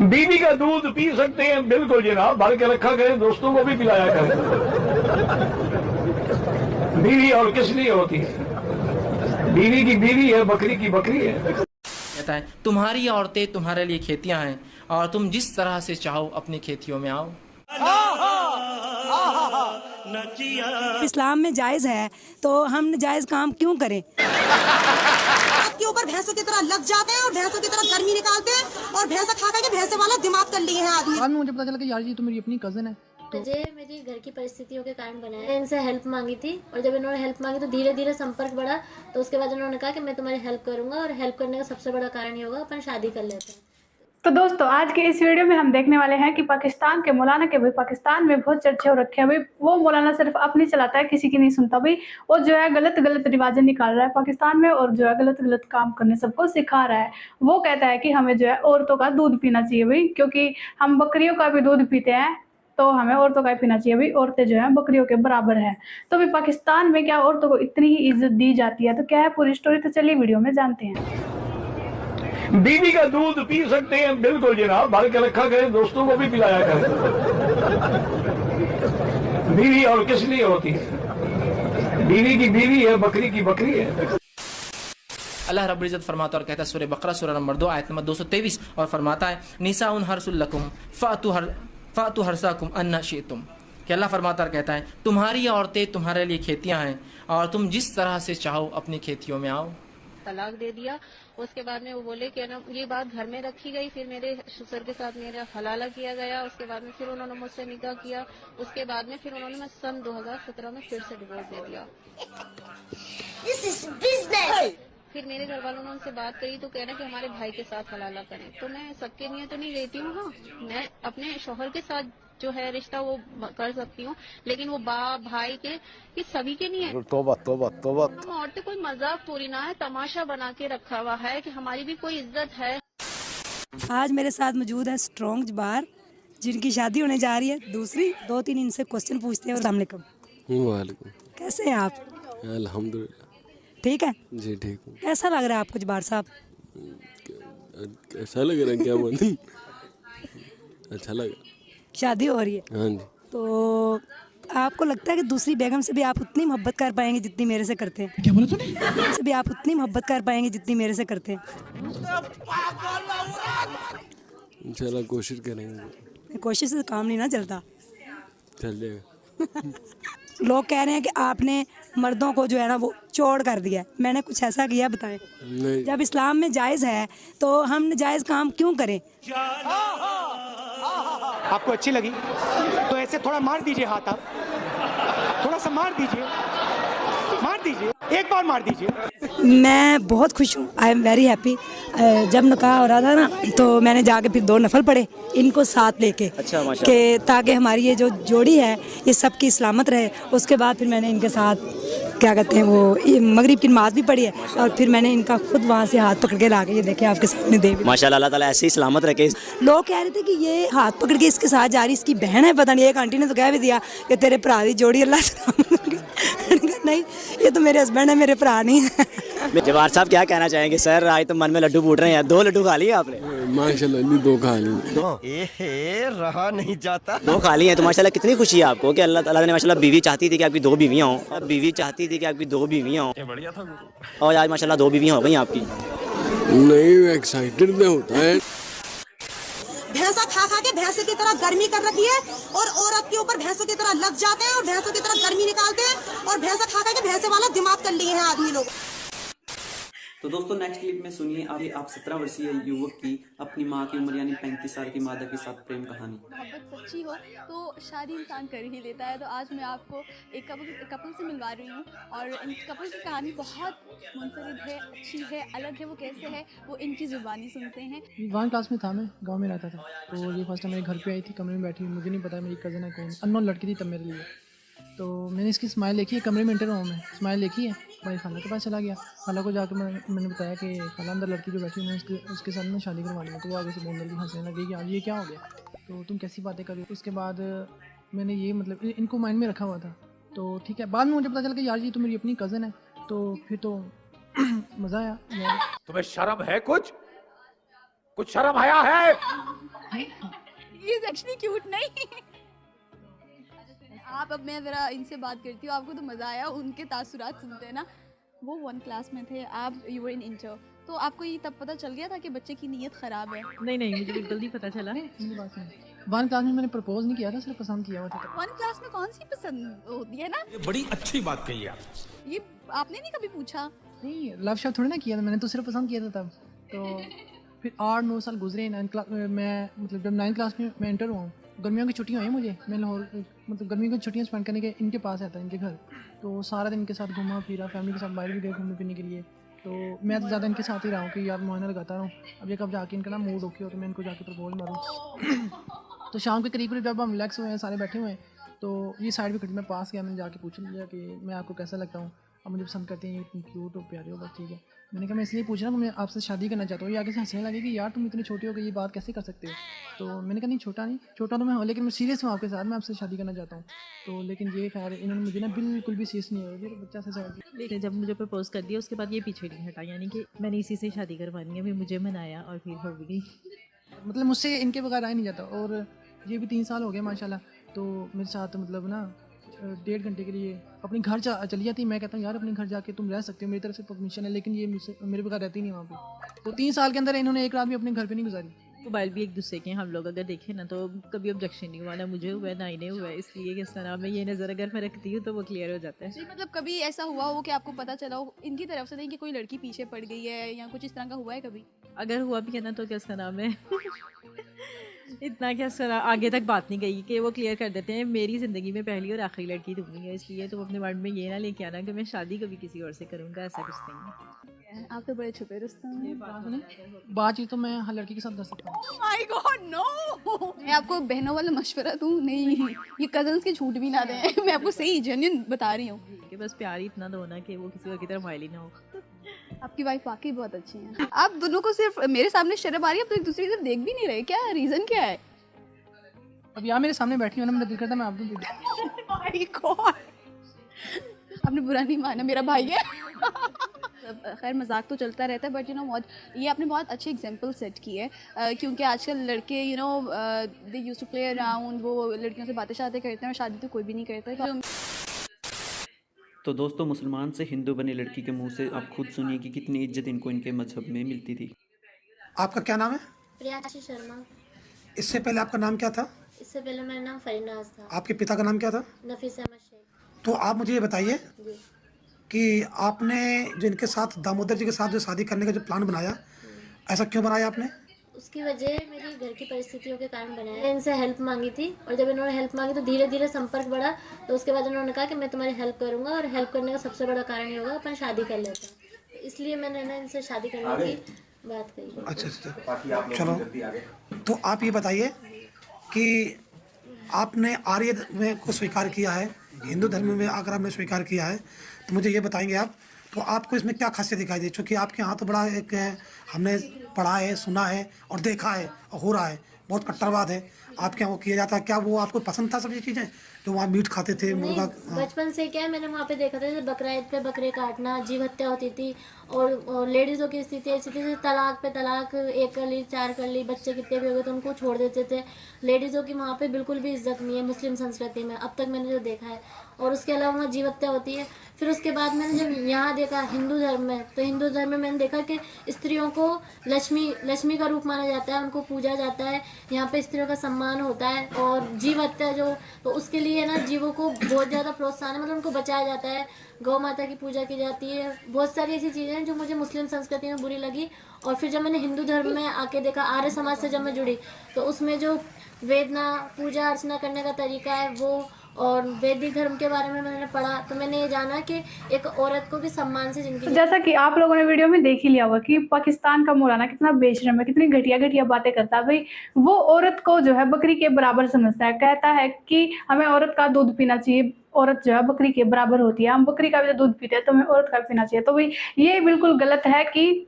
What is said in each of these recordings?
बीवी का दूध पी सकते हैं, बिल्कुल जनाब, भर के रखा करें, दोस्तों को भी पिलाया करें। बीवी और किस लिए होती है? बीवी की बीवी है, बकरी की बकरी है। कहता है तुम्हारी औरतें तुम्हारे लिए खेतियां हैं और तुम जिस तरह से चाहो अपनी खेतियों में आओ। इस्लाम में जायज है तो हम नाजायज काम क्यों करें? के ऊपर भैंसों की तरह लग जाते हैं और भैंसों की तरह गर्मी निकालते हैं और भैंसा खा के भैंसे वाला दिमाग कर लिए हैं आदमी। बाद में मुझे पता चला कि यार जी तो मेरी अपनी कजन है। मुझे मेरी घर की परिस्थितियों के कारण बनाया। मैंने इनसे हेल्प मांगी थी और जब इन्होंने हेल्प मांगी तो धीरे धीरे संपर्क बढ़ा। तो उसके बाद इन्होंने कहा कि मैं तुम्हारी हेल्प करूंगा और हेल्प करने का सबसे बड़ा कारण ये होगा अपन शादी कर लेते हैं। तो दोस्तों आज के इस वीडियो में हम देखने वाले हैं कि पाकिस्तान के मौलाना के भाई पाकिस्तान में बहुत चर्चे हो रखे हैं भाई। वो मौलाना सिर्फ अपनी चलाता है, किसी की नहीं सुनता भाई। वो जो है गलत गलत रिवाजें निकाल रहा है पाकिस्तान में और जो है गलत गलत काम करने सबको सिखा रहा है। वो कहता है कि हमें जो है औरतों का दूध पीना चाहिए भाई, क्योंकि हम बकरियों का भी दूध पीते हैं तो हमें औरतों का ही पीना चाहिए भाई। औरतें जो है बकरियों के बराबर है। तो भाई पाकिस्तान में क्या औरतों को इतनी ही इज्जत दी जाती है? तो क्या है पूरी स्टोरी, तो चलिए वीडियो में जानते हैं। बीवी का दूध पी सकते हैं, बिल्कुल जनाब, भर के रखा करें, दोस्तों को भी पिलाया करें। बीवी और किस लिए होती है? बीवी की बीवी है, बकरी की बकरी है। अल्लाह रब्बुल इज्जत फरमाता और कहता है सूरह बकरा सूरह नंबर 2 आयत नंबर 223 और फरमाता है निसाउन हर्सुल लकुम फातु हर्साकुम अन्ना शिअतुम। कि अल्लाह फरमाता और कहता है तुम्हारी औरतें तुम्हारे लिए खेतियां हैं और तुम जिस तरह से चाहो अपनी खेतियों में आओ। तलाक दे दिया। उसके बाद में वो बोले कि ना ये बात घर में रखी गई। फिर मेरे ससुर के साथ मेरा हलाला किया गया। उसके बाद में फिर उन्होंने मुझसे निकाह किया। उसके बाद में फिर उन्होंने मैं सन 2017 में फिर से डिवोर्स दे दिया। This is business. फिर मेरे घर वालों ने उनसे बात करी तो कहना कि हमारे भाई के साथ हलाला करें। तो मैं सबके लिए तो नहीं लेती हूँ। हाँ, मैं अपने शौहर के साथ जो है रिश्ता वो कर सकती हूँ, लेकिन वो बाप भाई के ये सभी के नहीं है। तौबा तौबा तौबा। हम औरतें कोई मजाक थोड़ी ना है, तमाशा बना के रखा हुआ है कि हमारी भी कोई इज्जत है। आज मेरे साथ मौजूद है स्ट्रॉन्ग जबार, जिनकी शादी होने जा रही है। दूसरी 2-3 इनसे क्वेश्चन पूछते हैं। अस्सलाम वालेकुम। वालेकुम। कैसे हैं आप? अल्हम्दुलिल्लाह ठीक है जी, ठीक हूँ। कैसा लग रहा है आपको जबार साहब? कैसा लग रहा है क्या मालूम। अच्छा लगा। शादी हो रही है हाँ जी। तो आपको लगता है कि दूसरी बेगम से भी आप उतनी मोहब्बत कर पाएंगे जितनी मेरे से करते हैं? क्या बोला तूने? से भी आप उतनी मोहब्बत कर पाएंगे जितनी मेरे से करते हैं? इंशाल्लाह कोशिश करेंगे। कोशिश से काम नहीं ना चलता। चल जाएगा। लोग कह रहे हैं कि आपने मर्दों को जो है ना वो चौड़ कर दिया। मैंने कुछ ऐसा किया बताएं? नहीं। जब इस्लाम में जायज़ है तो हम नाजायज़ काम क्यों करें? आपको अच्छी लगी तो ऐसे थोड़ा मार दीजिए हाथ, आप थोड़ा सा मार दीजिए, एक बार मार दीजिए। मैं बहुत खुश हूँ, आई एम वेरी हैप्पी। जब निकाह हो रहा था ना तो मैंने जाके फिर 2 नफल पढ़े इनको साथ लेके। अच्छा, माशाल्लाह। कि ताकि हमारी ये जो जोड़ी है ये सबकी सलामत रहे। उसके बाद फिर मैंने इनके साथ क्या कहते हैं वो मगरिब की नमाज भी पढ़ी है और फिर मैंने इनका खुद वहाँ से हाथ पकड़ के ला के ये देखे आपके सामने दे। माशाल्लाह, अल्लाह ताला ऐसे ही सलामत रखे। लोग कह रहे थे कि ये हाथ पकड़ के इसके साथ जा रही, इसकी बहन है पता नहीं। एक आंटी ने तो कह भी दिया कि तेरे भरा दी जोड़ी अल्लाह सलामत रखे। नहीं, ये तो मेरे हस्बैंड है, मेरे भरा नहीं है। जवार साहब क्या कहना चाहेंगे? सर आज तो मन में लड्डू फूट रहे हैं। 2 लड्डू खा लिए आपने? माशाल्लाह नहीं, 2 खा ली। रहा नहीं जाता। 2 खा लिए हैं तो माशाल्लाह कितनी खुशी है आपको कि अल्लाह ताला ने माशाल्लाह बीवी चाहती थी कि आपकी 2 बीवियाँ हों। अब बीवी चाहती थी कि आपकी 2 बीवियाँ हों। बढ़िया था और आज माशाल्लाह 2 बीवियाँ हो गई आपकी। नहीं, एक्साइटेड में होता है। भैंसा खा के भैंसे की तरह गर्मी कर रखी है और औरत के ऊपर भैंसों की तरह लग जाते हैं और भैंसों की तरह गर्मी निकालते हैं और भैंसा खा के भैंसे वाला दिमाग कर लिए हैं आदमी लोग। तो दोस्तों नेक्स्ट क्लिप में सुनिए आप 17 वर्षीय युवक की अपनी माँ की उम्र यानी 35 साल की मादा के साथ प्रेम कहानी। मोहब्बत सच्ची हो तो शादी इंसान कर ही लेता है। तो आज मैं आपको एक कपल से मिलवा रही हूँ और इन कपल की कहानी बहुत मुनफरिद है, अच्छी है, अलग है। वो कैसे है वो इनकी ज़ुबानी सुनते हैं। 1 क्लास में था, मैं गांव में रहता था। तो ये फर्स्ट टाइम मेरे घर पे आई थी, कमरे में बैठी। मुझे नहीं पता मेरी कज़न है कौन, अननोन लड़की थी तब मेरे लिए। तो मैंने इसकी स्माइल देखी है, कमरे में एंटर हुआ मैं, स्माइल देखी है, भाई खाला के पास चला गया। खाला को जाकर मैंने बताया कि खाला अंदर लड़की जो बैठी है उसके साथ में शादी करवा ली है। तो वो आगे से बोलने लगी, हंसने लगी कि आज ये क्या हो गया, तो तुम कैसी बातें कर रही हो। उसके बाद मैंने ये मतलब इनको माइंड में रखा हुआ था। तो ठीक है, बाद में मुझे पता चला कि यार जी तो मेरी अपनी कज़न है। तो फिर तो मज़ा आया। तुम्हें शर्म है? कुछ शर्म आया है? ही इज एक्चुअली क्यूट नहीं। आप अब मैं ज़रा इनसे बात करती हूँ, आपको तो मज़ा आया उनके तासुरात सुनते हैं ना। वो 1 क्लास में थे, आप यू वर इन इंटर, तो आपको ये तब पता चल गया था कि बच्चे की नीयत ख़राब है? नहीं मुझे बिल्कुल नहीं पता चला। मेरी बात सुन, 1 क्लास में मैंने प्रपोज नहीं किया था, सिर्फ पसंद किया हुआ था। 1 क्लास में कौन सी पसंद होती है ना? ये बड़ी अच्छी बात कही आप। ये आपने नहीं कभी पूछा? नहीं, लव शव थोड़ी ना किया था मैंने, तो सिर्फ पसंद किया था तब। तो फिर 8-9 साल गुजरे, 9 क्लास मैं मतलब जब 9 क्लास में मैं इंटर हुआ हूँ, गर्मियों की छुट्टियाँ हुई मुझे, मैं लाहौर मतलब गर्मियों की छुट्टियाँ स्पेंड करने के इनके पास आता इनके घर, तो सारा दिन इनके साथ घूमा फिरा, फैमिली के साथ बाहर भी गए घूमने फिरने के लिए। तो मैं तो ज़्यादा इनके साथ ही रहा हूँ कि यार मुआयना लगाता रहूँ। अब ये कब जाके इनका ना मूड ओके हो तो मैं इनको जाके प्रपोज मारूँ। तो शाम के करीब जब हम रिलैक्स हुए हैं, सारे बैठे हुए हैं, तो ये साइड पे खड़ी, मैं पास गया, मैंने जाके पूछ लिया कि मैं आपको कैसा लगता हूँ, आप मुझे पसंद करते हैं, इतनी क्यूट हो, प्यारे हो, बस ठीक है। मैंने कहा मैं इसलिए पूछ रहा हूँ, मैं आपसे शादी करना चाहता हूँ। ये आगे से हंसने लगे कि यार तुम इतनी छोटी हो गई, ये बात कैसे कर सकते हो। तो मैंने कहा नहीं छोटा तो मैं हूँ, लेकिन मैं सीरियस हूँ आपके साथ, मैं आपसे शादी करना चाहता हूँ। तो लेकिन ये खैर इन्होंने मुझे ना बिल्कुल भी सीरियस नहीं हुआ, बच्चा से साइड। लेकिन जब मुझे प्रपोज कर दिया उसके बाद ये पीछे नहीं हटा, यानी कि मैंने इसी से शादी करवानी है, फिर मुझे मनाया और फिर हो गई। मतलब मुझसे इनके बगैर आ ही नहीं जाता। और ये भी 3 साल हो गए माशाल्लाह, तो मेरे साथ मतलब ना 1.5 घंटे के लिए अपने घर चली जाती। मैं कहता हूँ यार अपने घर जाके तुम रह सकते हो, मेरी तरफ से परमिशन है, लेकिन ये मेरे बगैर रहती नहीं वहाँ पे। तो 3 साल के अंदर इन्होंने एक रात भी अपने घर पे नहीं गुजारी। मोबाइल भी एक दूसरे के, हम लोग अगर देखें ना तो कभी ऑब्जेक्शन नहीं हुआ, ना मुझे हुआ ना इन्हें हुआ, इसलिए किस तरह मैं ये नज़र अगर मैं रखती हूँ तो वो क्लियर हो जाता है। मतलब कभी ऐसा हुआ हो कि आपको पता चला हो इनकी तरफ से नहीं कि कोई लड़की पीछे पड़ गई है या कुछ इस तरह का हुआ है कभी? अगर हुआ भी है ना तो क्या इसका नाम है इतना क्या सर आगे तक बात नहीं गई कि वो क्लियर कर देते हैं मेरी ज़िंदगी में पहली और आखिरी लड़की तुम ही है, इसलिए तुम अपने माइंड में ये ना लेके आना कि मैं शादी कभी किसी और से करूँगा, ऐसा कुछ नहीं है। आप तो बड़े छुपे रुस्तम हैं। बातचीत तो मैं हर लड़की के साथ कर सकता हूँ। Oh my God, no! मैं आपको बहनों वाला मशवरा दूँ, नहीं ये कजन्स के छूट भी ना दें। मैं आपको सही जेन्युइन बता रही हूँ कि बस प्यार ही इतना दो ना कि वो किसी और की तरफ माइल ही ना हो। आपकी वाइफ वाकई बहुत अच्छी है। आप दोनों को सिर्फ मेरे सामने शर्म आ रही है, आप तो एक दूसरे की तरफ देख भी नहीं रहे, क्या रीज़न क्या है? अब यार मेरे सामने बैठी हो ना, मेरा दिल करता मैं आपको दे दूँ। My God! आपने बुरा नहीं माना, मेरा भाई है। खैर मजाक तो चलता रहता है, बट यू नो बहुत ये आपने बहुत अच्छी एग्जांपल सेट की है, क्योंकि आजकल लड़के you know they used to play around, वो लड़कियों से बातें करते हैं और शादी तो कोई भी नहीं करता। तो दोस्तों मुसलमान से हिंदू बनी लड़की के मुंह से आप खुद सुनिए कि कितनी इज्जत इनको इनके मजहब में मिलती थी। आपका क्या नाम है? प्रियांशी शर्मा। इससे पहले आपका नाम क्या था? इससे पहले मेरा नाम फरीनाज था। आपके पिता का नाम क्या था? नफीस अहमद शेख। तो आप मुझे ये बताइए कि आपने जो इनके साथ दामोदर जी के साथ जो शादी करने का जो प्लान बनाया, ऐसा क्यों बनाया आपने? उसकी वजह मेरी घर की परिस्थितियों के कारण बनाया। इनसे हेल्प मांगी थी और जब इन्होंने हेल्प मांगी तो धीरे धीरे संपर्क बढ़ा, तो उसके बाद उन्होंने कहा कि मैं तुम्हारी हेल्प करूंगा और हेल्प करने का सबसे बड़ा कारण ये होगा अपन शादी कर लेते हैं, इसलिए मैंने ना इनसे शादी करने की बात कही। अच्छा चलो, तो आप ये बताइए कि आपने आर्य में को स्वीकार किया है, हिंदू धर्म में आकर आपने स्वीकार किया है, तो मुझे ये बताएंगे आप, तो आपको इसमें क्या खासियत दिखाई दी? चूँकि आपके यहाँ तो बड़ा एक हमने पढ़ा है, सुना है और देखा है और हो रहा है, बहुत कट्टरवाद है आपके यहाँ वो किया जाता है। क्या वो आपको पसंद था सब ये चीज़ें जो वहाँ मीट खाते थे, मुर्गा? बचपन से क्या है, मैंने वहाँ पे देखा था जैसे बकरा ईद पे बकरे काटना, जीव हत्या होती थी और लेडीज़ों की स्थिति ऐसी थी तलाक पे तलाक, 1 कर ली 4 कर ली, बच्चे कितने भी हो गए तो उनको छोड़ देते थे। लेडीज़ों की वहाँ पे बिल्कुल भी इज्जत नहीं है मुस्लिम संस्कृति में, अब तक मैंने जो देखा है। और उसके अलावा वहाँ जीव हत्या होती है। फिर उसके बाद मैंने जब यहाँ देखा हिंदू धर्म में, तो हिंदू धर्म में मैंने देखा कि स्त्रियों को लक्ष्मी का रूप माना जाता है, उनको पूजा जाता है, यहाँ पे स्त्रियों का सम्मान होता है। और जीव हत्या जो, तो उसके लिए ना जीवों को बहुत ज़्यादा प्रोत्साहन है, मतलब उनको बचाया जाता है, गौ माता की पूजा की जाती है, बहुत सारी ऐसी चीज़ें हैं जो मुझे मुस्लिम संस्कृति में बुरी लगी। और फिर जब मैंने हिंदू धर्म में आके देखा, आर्य समाज से जब मैं जुड़ी, तो उसमें जो वेदना पूजा अर्चना करने का तरीका है वो, और वैदिक धर्म के बारे में मैंने पढ़ा, तो मैंने ये जाना कि एक औरत को भी सम्मान से जिंदगी। जैसा कि आप लोगों ने वीडियो में देख ही लिया होगा कि पाकिस्तान का मौलाना कितना बेशरम है, कितनी घटिया बातें करता है। भाई वो औरत को जो है बकरी के बराबर समझता है, कहता है कि हमें औरत का दूध पीना चाहिए, औरत जो है बकरी के बराबर होती है, हम बकरी का भी दूध पीते हैं तो हमें औरत का पीना चाहिए। तो भाई ये बिल्कुल गलत है कि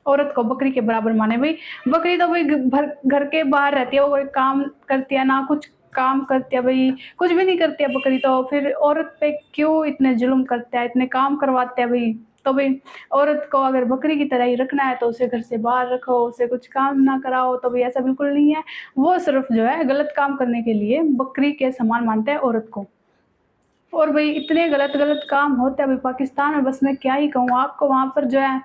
औरत को बकरी के बराबर माने। भाई बकरी तो भाई घर के बाहर रहती है, वो कोई काम करती है ना, कुछ काम करती है, भाई कुछ भी नहीं करती है बकरी, तो फिर औरत पे क्यों इतने जुल्म करते हैं, इतने काम करवाते हैं। भाई तो भाई औरत को अगर बकरी की तरह ही रखना है तो उसे घर से बाहर रखो, उसे कुछ काम ना कराओ, तो भाई ऐसा बिल्कुल नहीं है। वो सिर्फ जो है गलत काम करने के लिए बकरी के समान मानते हैं औरत को। और भाई इतने गलत गलत काम होते हैं भाई पाकिस्तान में, बस मैं क्या ही कहूँ आपको। वहाँ पर जो है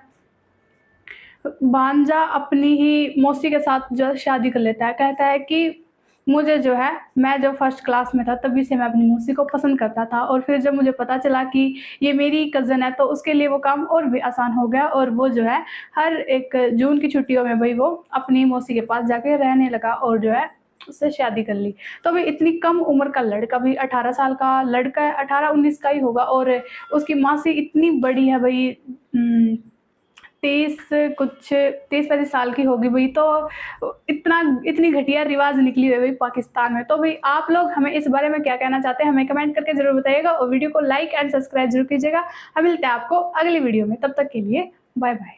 भांजा अपनी ही मौसी के साथ जो है शादी कर लेता है, कहता है कि मुझे जो है, मैं जब फर्स्ट क्लास में था तभी से मैं अपनी मौसी को पसंद करता था, और फिर जब मुझे पता चला कि ये मेरी कज़न है तो उसके लिए वो काम और भी आसान हो गया, और वो जो है हर एक जून की छुट्टियों में भाई वो अपनी मौसी के पास जाके रहने लगा और जो है उससे शादी कर ली। तो भाई इतनी कम उम्र का लड़का, भाई 18 साल का लड़का है, 18-19 का ही होगा, और उसकी मौसी इतनी बड़ी है भाई, 23-35 साल की होगी भाई। तो इतनी घटिया रिवाज निकली हुई भाई पाकिस्तान में। तो भाई आप लोग हमें इस बारे में क्या कहना चाहते हैं हमें कमेंट करके जरूर बताइएगा, और वीडियो को लाइक एंड सब्सक्राइब जरूर कीजिएगा। हम मिलते हैं आपको अगली वीडियो में, तब तक के लिए बाय बाय।